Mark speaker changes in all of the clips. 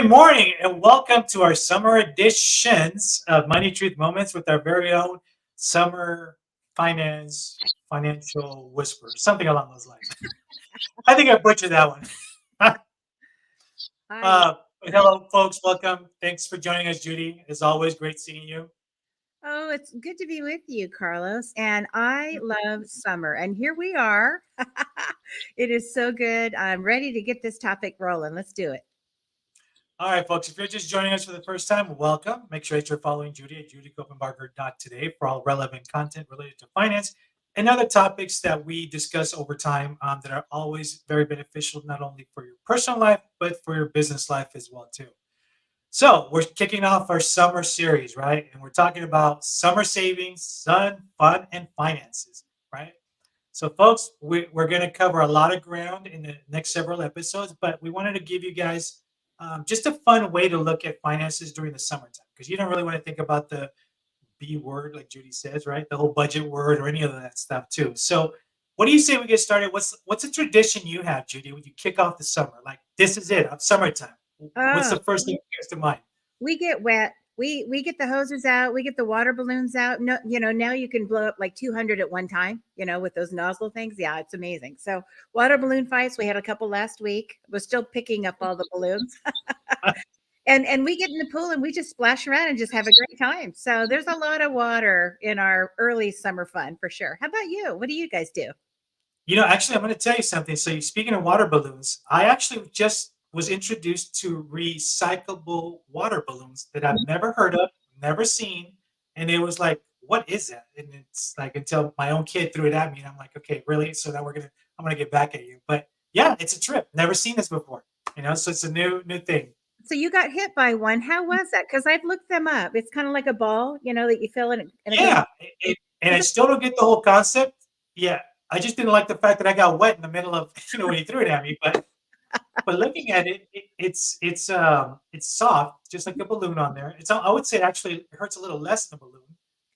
Speaker 1: Good morning and welcome to our summer editions of Money Truth Moments with our very own summer financial whisper, something along those lines. I think I butchered that one.
Speaker 2: Hi.
Speaker 1: uh, Hello, folks. Welcome. Thanks for joining us, Judy. As always, great seeing you.
Speaker 2: Oh, it's good to be with you, Carlos. And I love summer. And here we are. It is so good. I'm ready to get this topic rolling. Let's do it.
Speaker 1: All right, folks. If you're just joining us for the first time, welcome. Make sure that you're following Judy at judycopenbarger.today for all relevant content related to finance and other topics that we discuss over time that are always very beneficial, not only for your personal life, but for your business life as well, too. So we're kicking off our summer series, right? And we're talking about summer savings, fun, and finances, right? So, folks, we're going to cover a lot of ground in the next several episodes, but we wanted to give you guys just a fun way to look at finances during the summertime because you don't really want to think about the B word, like Judy says, right? The whole budget word or any of that stuff, too. So, what do you say we get started? What's a tradition you have, Judy, when you kick off the summer? Like, this is it, summertime. What's
Speaker 2: Oh,
Speaker 1: the first thing that comes to mind?
Speaker 2: we get wet. We get the hoses out. We get the water balloons out. No, now you can blow up like 200 at one time, with those nozzle things. Yeah, it's amazing. So water balloon fights, we had a couple last week. We're still picking up all the balloons. And we get in the pool and we just splash around and just have a great time. So there's a lot of water in our early summer fun for sure. How about you? What do you guys do?
Speaker 1: Actually, I'm going to tell you something. So, speaking of water balloons, I actually just was introduced to recyclable water balloons that I've never heard of, never seen. And it was like, what is that? And it's like until my own kid threw it at me, and I'm like, okay, really? So now I'm gonna get back at you. But yeah, it's a trip. Never seen this before. So it's a new thing.
Speaker 2: So you got hit by one. How was that? Because I've looked them up. It's kind of like a ball, that you fill in and it goes.
Speaker 1: Yeah, and I still don't get the whole concept. Yeah, I just didn't like the fact that I got wet in the middle of when he threw it at me. But looking at it, it's soft, just like a balloon on there. I would say actually it hurts a little less than a balloon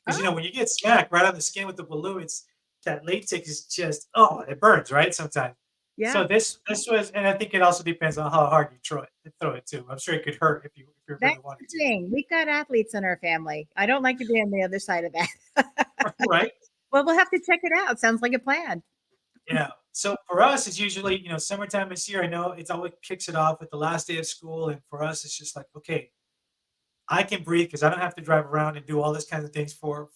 Speaker 1: because
Speaker 2: Oh,
Speaker 1: when you get smacked right on the skin with the balloon, it's that latex is just it burns right sometimes.
Speaker 2: yeah.
Speaker 1: So this was, and I think it also depends on how hard you throw it too. I'm sure it could hurt if you
Speaker 2: That's
Speaker 1: really wanted
Speaker 2: the thing. We've got athletes in our family. I don't like to be on the other side of that.
Speaker 1: to, right?
Speaker 2: Well, we'll have to check it out. Sounds like a plan.
Speaker 1: Yeah. So for us, it's usually summertime is here. I know it's always kicks it off with the last day of school, and for us, it's just like okay, I can breathe because I don't have to drive around and do all this kinds of things for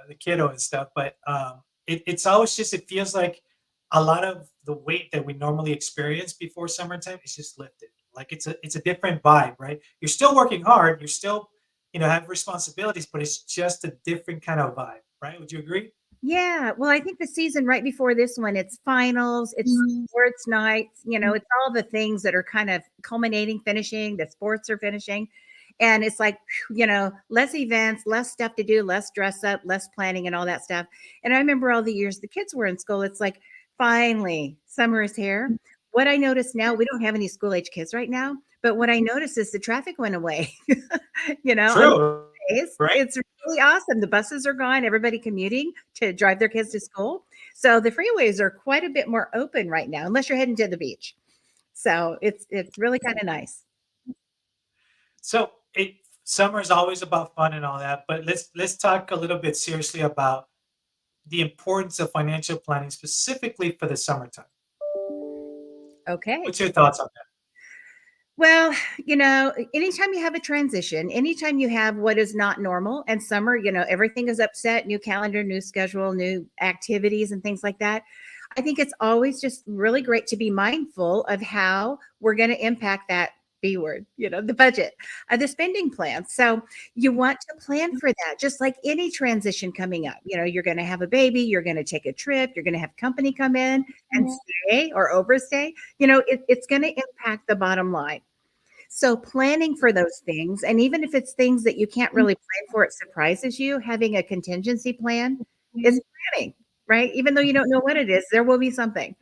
Speaker 1: the kiddo and stuff. But it's always just it feels like a lot of the weight that we normally experience before summertime is just lifted. Like it's a different vibe, right? You're still working hard, you're still have responsibilities, but it's just a different kind of vibe, right? Would you agree?
Speaker 2: Yeah. Well, I think the season right before this one, it's finals, it's sports nights, it's all the things that are kind of culminating, finishing, the sports are finishing. And it's like, less events, less stuff to do, less dress up, less planning and all that stuff. And I remember all the years the kids were in school, it's like, finally, summer is here. What I notice now, we don't have any school age kids right now, but what I noticed is the traffic went away, on
Speaker 1: True,
Speaker 2: days.
Speaker 1: right?
Speaker 2: It's really awesome. The buses are gone, everybody commuting to drive their kids to school. So the freeways are quite a bit more open right now, unless you're heading to the beach. So it's really kind of nice.
Speaker 1: So summer is always about fun and all that, but let's talk a little bit seriously about the importance of financial planning specifically for the summertime.
Speaker 2: Okay.
Speaker 1: What's your thoughts on that?
Speaker 2: Well, anytime you have a transition, anytime you have what is not normal and summer, everything is upset, new calendar, new schedule, new activities and things like that. I think it's always just really great to be mindful of how we're going to impact that B word, the budget, the spending plan. So you want to plan for that, just like any transition coming up. You're going to have a baby, you're going to take a trip, you're going to have company come in and stay or overstay. It's going to impact the bottom line. So planning for those things, and even if it's things that you can't really plan for, it surprises you, having a contingency plan is planning, right? Even though you don't know what it is, there will be something.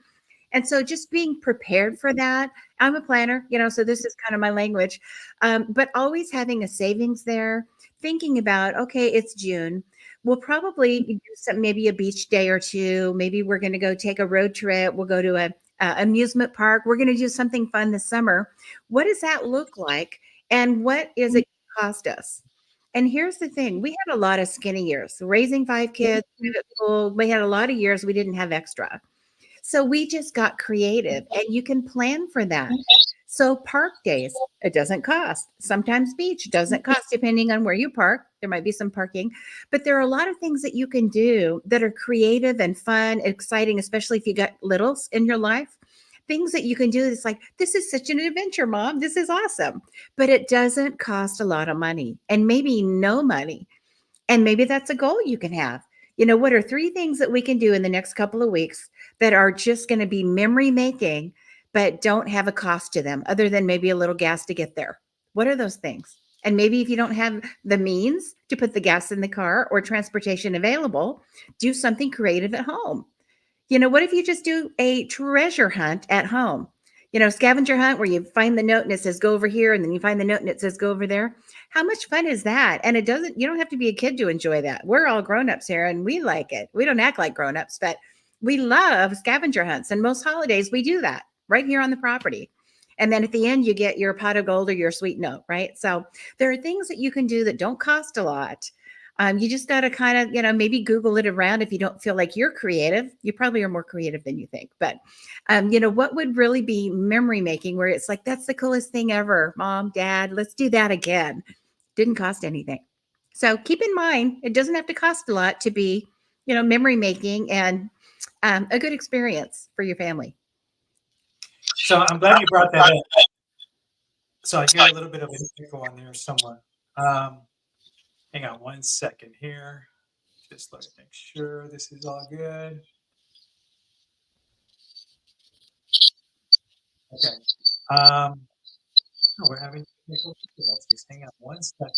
Speaker 2: And so just being prepared for that. I'm a planner, so this is kind of my language. But always having a savings there, thinking about, okay, it's June. We'll probably do some, maybe a beach day or two. Maybe we're going to go take a road trip. We'll go to a amusement park. We're going to do something fun this summer. What does that look like? And what is it cost us? And here's the thing, we had a lot of skinny years. Raising 5 kids, private school, we had a lot of years we didn't have extra. So we just got creative, and you can plan for that. So park days, it doesn't cost. Sometimes beach doesn't cost, depending on where you park. There might be some parking, but there are a lot of things that you can do that are creative and fun, exciting, especially if you got littles in your life. Things that you can do. It's like, this is such an adventure, Mom. This is awesome. But it doesn't cost a lot of money, and maybe no money. And maybe that's a goal you can have. What are 3 things that we can do in the next couple of weeks that are just going to be memory making, but don't have a cost to them other than maybe a little gas to get there? What are those things? And maybe if you don't have the means to put the gas in the car or transportation available, do something creative at home. What if you just do a treasure hunt at home? Scavenger hunt where you find the note and it says go over here, and then you find the note and it says go over there. How much fun is that? And you don't have to be a kid to enjoy that. We're all grown-ups here and we like it. We don't act like grown-ups, but we love scavenger hunts. And most holidays we do that right here on the property. And then at the end, you get your pot of gold or your sweet note, right? So there are things that you can do that don't cost a lot. You just got to kind of, maybe Google it around. If you don't feel like you're creative, you probably are more creative than you think. But, what would really be memory making where it's like, that's the coolest thing ever. Mom, Dad, let's do that again. Didn't cost anything. So keep in mind, it doesn't have to cost a lot to be, memory making and a good experience for your family.
Speaker 1: So I'm glad you brought that up. So I hear a little bit of an echo on there somewhere. Hang on 1 second here. Just let me make sure this is all good. Okay. Oh, we're having technical difficulties. Hang on 1 second.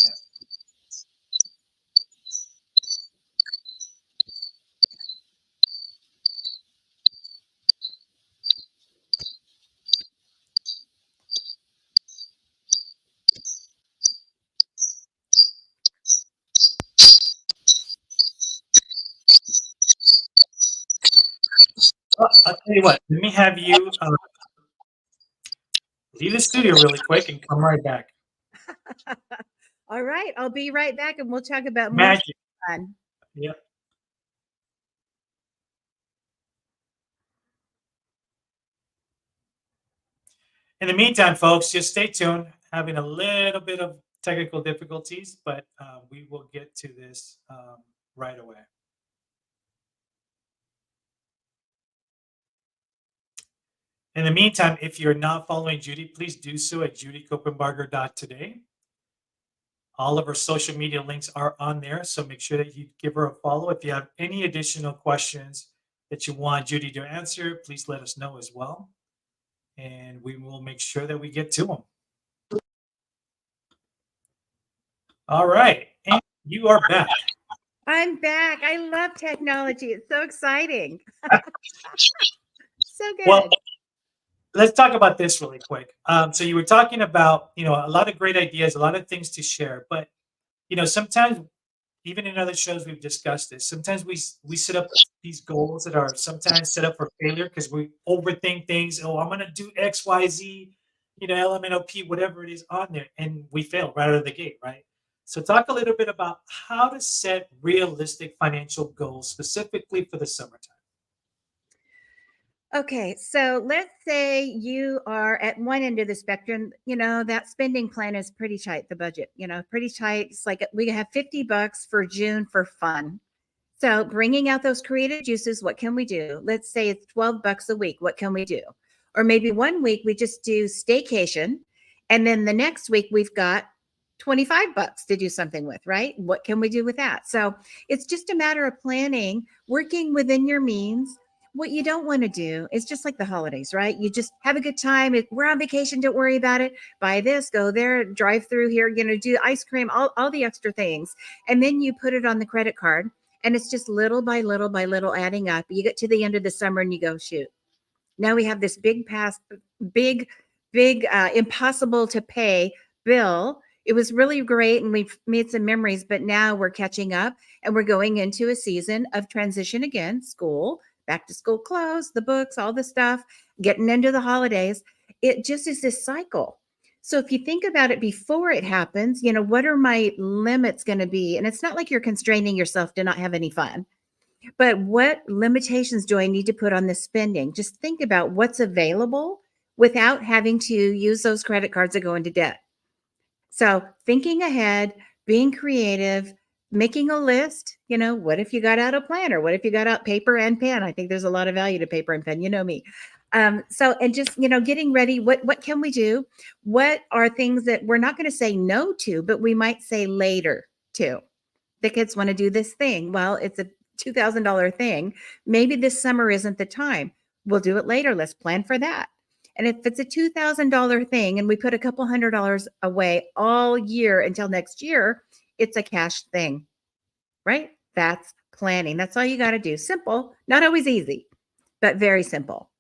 Speaker 1: Well, I'll tell you what. Let me have you leave the studio really quick and come right back.
Speaker 2: All right. I'll be right back and we'll talk about more
Speaker 1: Magic.
Speaker 2: fun.
Speaker 1: Yep. In the meantime, folks, just stay tuned. Having a little bit of technical difficulties, but we will get to this right away. In the meantime, if you're not following Judy, please do so at judycopenbarger.today. All of our social media links are on there, so make sure that you give her a follow. If you have any additional questions that you want Judy to answer, please let us know as well, and we will make sure that we get to them. All right, and you are back.
Speaker 2: I'm back. I love technology. It's so exciting. So good.
Speaker 1: Well, let's talk about this really quick. So you were talking about, a lot of great ideas, a lot of things to share, but sometimes even in other shows we've discussed this. Sometimes we set up these goals that are sometimes set up for failure because we overthink things. Oh, I'm gonna do X, Y, Z, LMNOP, whatever it is on there, and we fail right out of the gate, right? So talk a little bit about how to set realistic financial goals specifically for the summertime.
Speaker 2: Okay, so let's say you are at one end of the spectrum, that spending plan is pretty tight, the budget, pretty tight. It's like we have $50 for June for fun. So bringing out those creative juices, what can we do? Let's say it's $12 a week. What can we do? Or maybe one week we just do staycation, and then the next week we've got $25 to do something with, right? What can we do with that? So it's just a matter of planning, working within your means. What you don't want to do is just like the holidays, right? You just have a good time. We're on vacation. Don't worry about it. Buy this, go there, drive through here, do ice cream, all the extra things. And then you put it on the credit card. And it's just little by little by little adding up. You get to the end of the summer and you go, shoot, now we have this big, impossible to pay bill. It was really great and we've made some memories, but now we're catching up and we're going into a season of transition again, school, back to school clothes, the books, all the stuff, getting into the holidays. It just is this cycle. So if you think about it before it happens, what are my limits going to be? And it's not like you're constraining yourself to not have any fun, but what limitations do I need to put on the spending? Just think about what's available without having to use those credit cards that go into debt. So thinking ahead, being creative, making a list, what if you got out a planner? What if you got out paper and pen? I think there's a lot of value to paper and pen. You know me. And just, getting ready. What can we do? What are things that we're not going to say no to, but we might say later to? The kids want to do this thing. Well, it's a $2,000 thing. Maybe this summer isn't the time. We'll do it later. Let's plan for that. And if it's a $2,000 thing and we put a couple $100 away all year until next year, it's a cash thing, right? That's planning. That's all you got to do. Simple, not always easy, but very simple.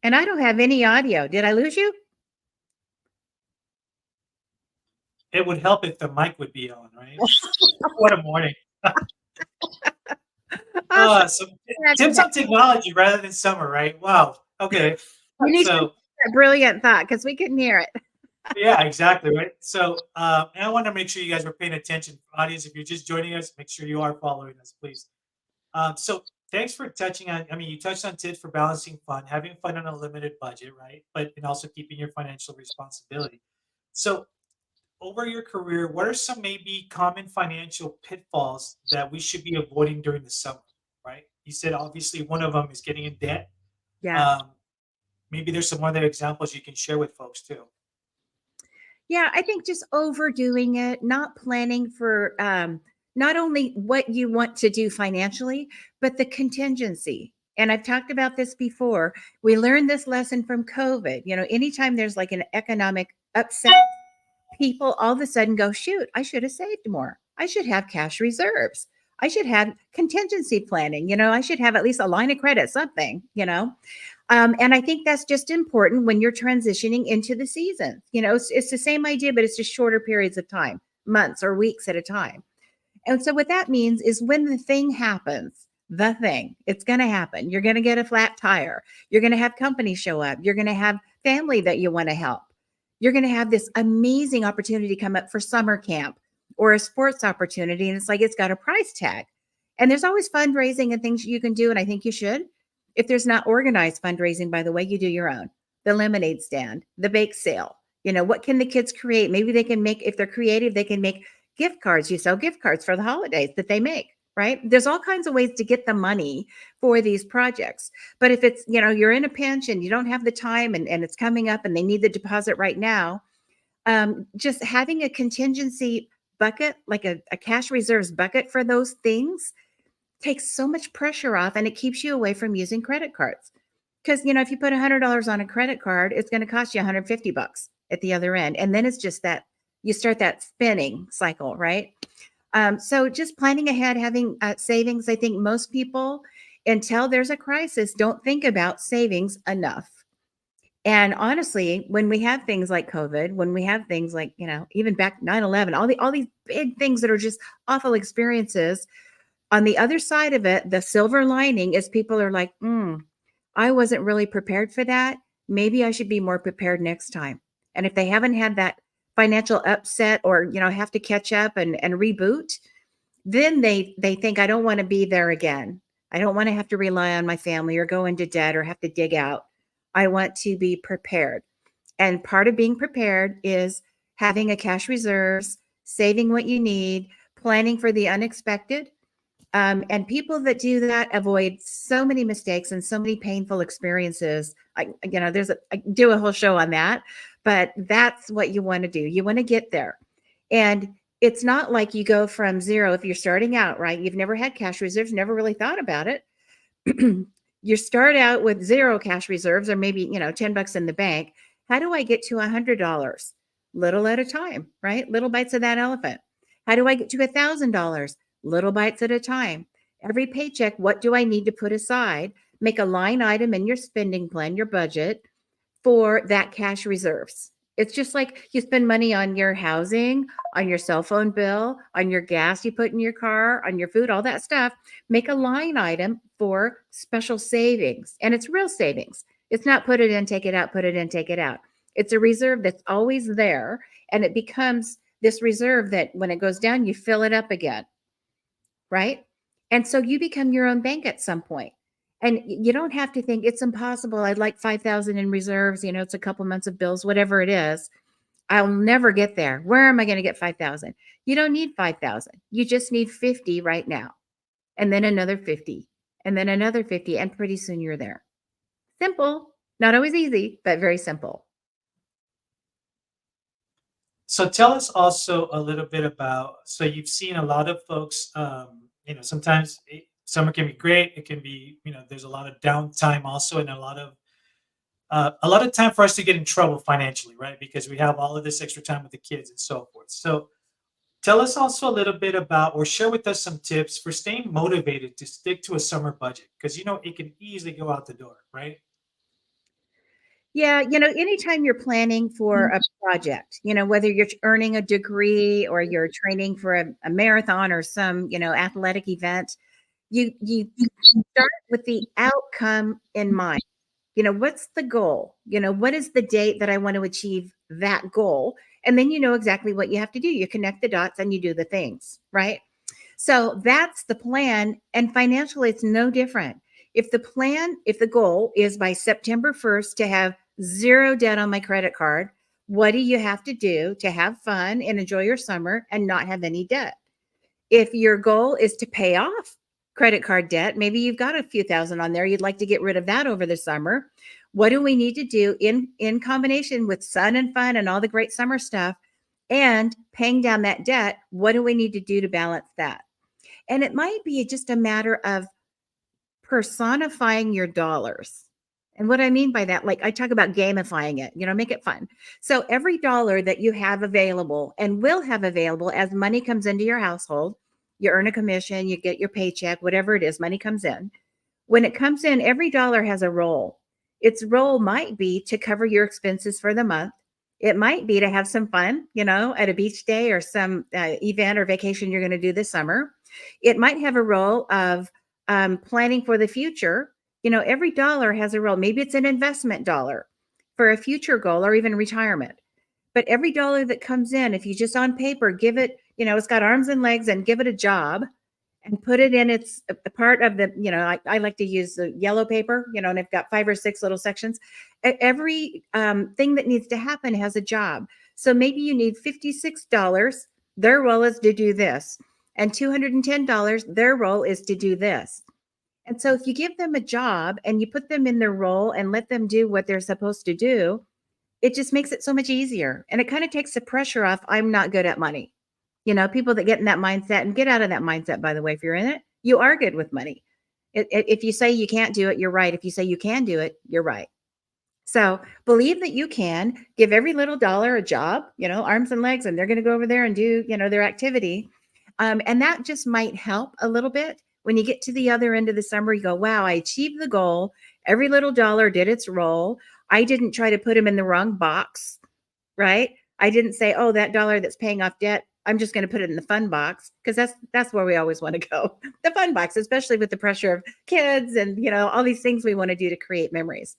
Speaker 2: And I don't have any audio. Did I lose you?
Speaker 1: It would help if the mic would be on, right? What a morning.
Speaker 2: Oh,
Speaker 1: So tips on technology rather than summer, right? Wow. Okay.
Speaker 2: we need to
Speaker 1: So
Speaker 2: that brilliant thought because we couldn't hear it.
Speaker 1: yeah, exactly, right? So and I want to make sure you guys were paying attention. Audience, if you're just joining us, make sure you are following us, please. So thanks for touching on, I mean, you touched on tips for balancing fun, having fun on a limited budget, right? But and also keeping your financial responsibility. So over your career, what are some maybe common financial pitfalls that we should be avoiding during the summer, right? You said obviously one of them is getting in debt.
Speaker 2: Yeah.
Speaker 1: Um, maybe there's some other examples you can share with folks too.
Speaker 2: Yeah, I think just overdoing it, not planning for not only what you want to do financially, but the contingency. And I've talked about this before. We learned this lesson from COVID. Anytime there's like an economic upset, people all of a sudden go, shoot, I should have saved more. I should have cash reserves. I should have contingency planning. I should have at least a line of credit, something. And I think that's just important when you're transitioning into the season. It's the same idea, but it's just shorter periods of time, months or weeks at a time. And so what that means is when the thing happens, it's going to happen. You're going to get a flat tire. You're going to have company show up. You're going to have family that you want to help. You're going to have this amazing opportunity come up for summer camp or a sports opportunity. And it's like, it's got a price tag. And there's always fundraising and things you can do. And I think you should. If there's not organized fundraising, by the way, you do your own. The lemonade stand, the bake sale. What can the kids create? Maybe they can make, if they're creative, they can make gift cards. You sell gift cards for the holidays that they make, right? There's all kinds of ways to get the money for these projects. But if it's, you're in a pinch and you don't have the time and it's coming up and they need the deposit right now, just having a contingency bucket, like a cash reserves bucket for those things takes so much pressure off and it keeps you away from using credit cards. Because, if you put $100 on a credit card, it's going to cost you $150 at the other end. And then it's just that you start that spinning cycle, right? So just planning ahead, having savings. I think most people, until there's a crisis, don't think about savings enough. And honestly, when we have things like COVID, when we have things like, even back 9/11, all these big things that are just awful experiences, on the other side of it, the silver lining is people are like, I wasn't really prepared for that. Maybe I should be more prepared next time. And if they haven't had that financial upset or, have to catch up and reboot, then they think, I don't want to be there again. I don't want to have to rely on my family or go into debt or have to dig out. I want to be prepared. And part of being prepared is having a cash reserves, saving what you need, planning for the unexpected. And people that do that avoid so many mistakes and so many painful experiences. I do a whole show on that, but that's what you want to do. You want to get there. And it's not like you go from zero if you're starting out, right? You've never had cash reserves, never really thought about it. You start out with zero cash reserves or maybe, $10 in the bank. How do I get to $100? Little at a time, right? Little bites of that elephant. How do I get to $1,000? Little bites at a time. Every paycheck, what do I need to put aside? Make a line item in your spending plan, your budget for that cash reserves. It's just like you spend money on your housing, on your cell phone bill, on your gas you put in your car, on your food, all that stuff. Make a line item for special savings. And it's real savings. It's not put it in, take it out, put it in, take it out. It's a reserve that's always there. And it becomes this reserve that when it goes down, you fill it up again. Right. And so you become your own bank at some point. And you don't have to think it's impossible. I'd like 5,000 in reserves. It's a couple months of bills, whatever it is. I'll never get there. Where am I going to get 5,000? You don't need 5,000. You just need 50 right now. And then another 50 and then another 50. And pretty soon you're there. Simple, not always easy, but very simple.
Speaker 1: So tell us also a little bit about, so you've seen a lot of folks, sometimes summer can be great. It can be, there's a lot of downtime also, and a lot of time for us to get in trouble financially, right? Because we have all of this extra time with the kids and so forth. So tell us also a little bit about, or share with us some tips for staying motivated to stick to a summer budget, because it can easily go out the door, right?
Speaker 2: Yeah, anytime you're planning for a project, whether you're earning a degree or you're training for a marathon or some, athletic event, you start with the outcome in mind. What's the goal? What is the date that I want to achieve that goal? And then you know exactly what you have to do. You connect the dots and you do the things, right? So that's the plan. And financially, it's no different. If the goal is by September 1st to have zero debt on my credit card, what do you have to do to have fun and enjoy your summer and not have any debt? If your goal is to pay off credit card debt, maybe you've got a few thousand on there. You'd like to get rid of that over the summer. What do we need to do in combination with sun and fun and all the great summer stuff and paying down that debt? What do we need to do to balance that? And it might be just a matter of personifying your dollars. And what I mean by that, like I talk about gamifying it, make it fun. So every dollar that you have available and will have available as money comes into your household, you earn a commission, you get your paycheck, whatever it is, money comes in. When it comes in, every dollar has a role. Its role might be to cover your expenses for the month. It might be to have some fun, at a beach day or some event or vacation you're going to do this summer. It might have a role of planning for the future. Every dollar has a role. Maybe it's an investment dollar for a future goal or even retirement. But every dollar that comes in, if you just on paper give it, it's got arms and legs and give it a job and put it in its a part of the, I like to use the yellow paper, and I've got 5 or 6 little sections. Every thing that needs to happen has a job. So maybe you need $56. Their role is to do this. And $210, their role is to do this. And so if you give them a job and you put them in their role and let them do what they're supposed to do, it just makes it so much easier. And it kind of takes the pressure off. I'm not good at money. People that get in that mindset, and get out of that mindset, by the way, if you're in it, you are good with money. If you say you can't do it, you're right. If you say you can do it, you're right. So believe that you can give every little dollar a job, arms and legs, and they're going to go over there and do, their activity. And that just might help a little bit. When you get to the other end of the summer, you go, wow, I achieved the goal. Every little dollar did its role. I didn't try to put them in the wrong box, right? I didn't say, oh, that dollar that's paying off debt, I'm just going to put it in the fun box, because that's where we always want to go. The fun box, especially with the pressure of kids and, all these things we want to do to create memories.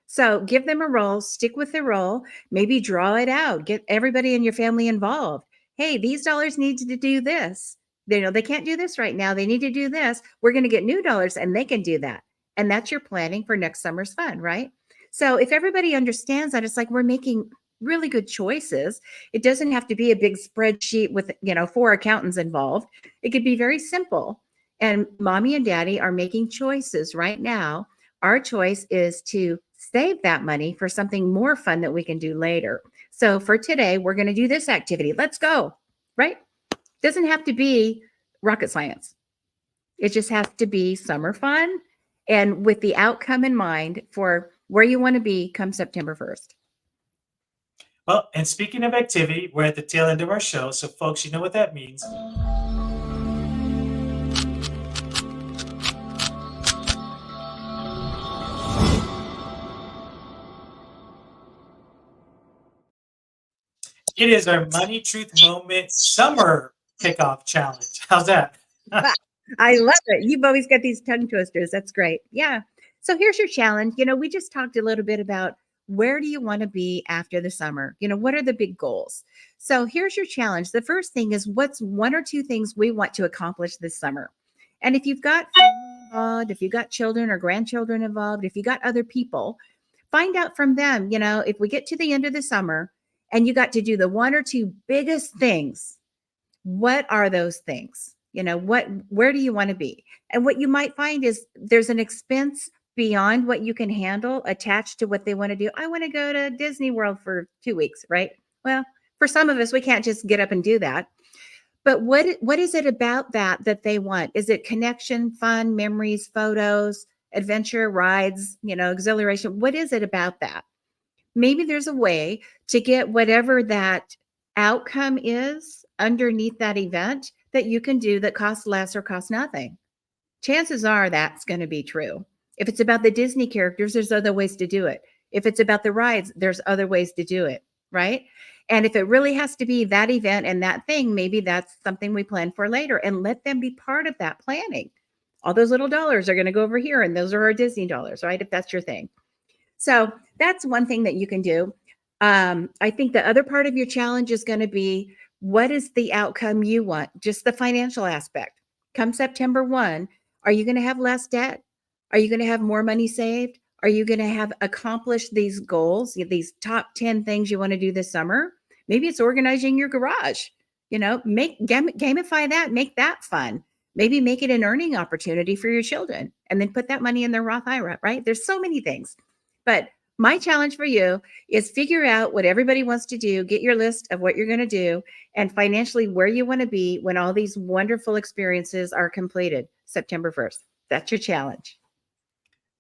Speaker 2: So give them a role, stick with the role, maybe draw it out, get everybody in your family involved. Hey, these dollars need to do this. They can't do this right now. They need to do this. We're going to get new dollars and they can do that. And that's your planning for next summer's fun, right? So if everybody understands that, it's like we're making really good choices. It doesn't have to be a big spreadsheet with, 4 accountants involved. It could be very simple. And mommy and daddy are making choices right now. Our choice is to save that money for something more fun that we can do later. So for today, we're going to do this activity. Let's go, right? Doesn't have to be rocket science. It just has to be summer fun and with the outcome in mind for where you want to be come September 1st.
Speaker 1: Well, and speaking of activity, we're at the tail end of our show. So, folks, you know what that means. It is our Money Truth Moment Summer Kickoff Challenge. How's that?
Speaker 2: I love it. You've always got these tongue twisters. That's great. Yeah. So here's your challenge. We just talked a little bit about where do you want to be after the summer? What are the big goals? So here's your challenge. The first thing is what's one or two things we want to accomplish this summer? And if you've got family involved, if you've got children or grandchildren involved, if you got other people, find out from them, if we get to the end of the summer and you got to do the one or two biggest things, what are those things? Where do you want to be? And what you might find is there's an expense beyond what you can handle attached to what they want to do. I want to go to Disney World for 2 weeks, right? Well, for some of us, we can't just get up and do that. But what is it about that they want? Is it connection, fun, memories, photos, adventure, rides, exhilaration? What is it about that? Maybe there's a way to get whatever that outcome is underneath that event that you can do that costs less or costs nothing. Chances are that's going to be true. If it's about the Disney characters, there's other ways to do it. If it's about the rides, there's other ways to do it, right? And if it really has to be that event and that thing, maybe that's something we plan for later and let them be part of that planning. All those little dollars are going to go over here and those are our Disney dollars, right? If that's your thing. So that's one thing that you can do. I think the other part of your challenge is going to be what is the outcome you want? Just the financial aspect. Come September 1, are you going to have less debt? Are you going to have more money saved? Are you going to have accomplished these goals, these top 10 things you want to do this summer? Maybe it's organizing your garage. Gamify that, make that fun. Maybe make it an earning opportunity for your children and then put that money in their Roth IRA, right? There's so many things. But my challenge for you is figure out what everybody wants to do, get your list of what you're going to do, and financially where you want to be when all these wonderful experiences are completed September 1st. That's your challenge.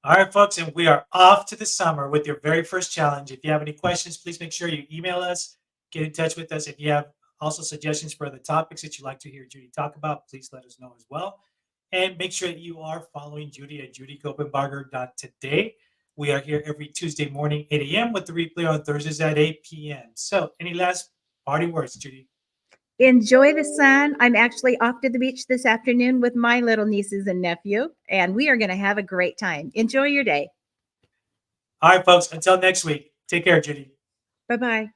Speaker 1: All right, folks, and we are off to the summer with your very first challenge. If you have any questions, please make sure you email us, get in touch with us. If you have also suggestions for the topics that you'd like to hear Judy talk about, please let us know as well. And make sure that you are following Judy at judycopenbarger.today. We are here every Tuesday morning, 8 a.m. with the replay on Thursdays at 8 p.m. So any last party words, Judy?
Speaker 2: Enjoy the sun. I'm actually off to the beach this afternoon with my little nieces and nephew, and we are going to have a great time. Enjoy your day.
Speaker 1: All right, folks, until next week, take care, Judy.
Speaker 2: Bye-bye.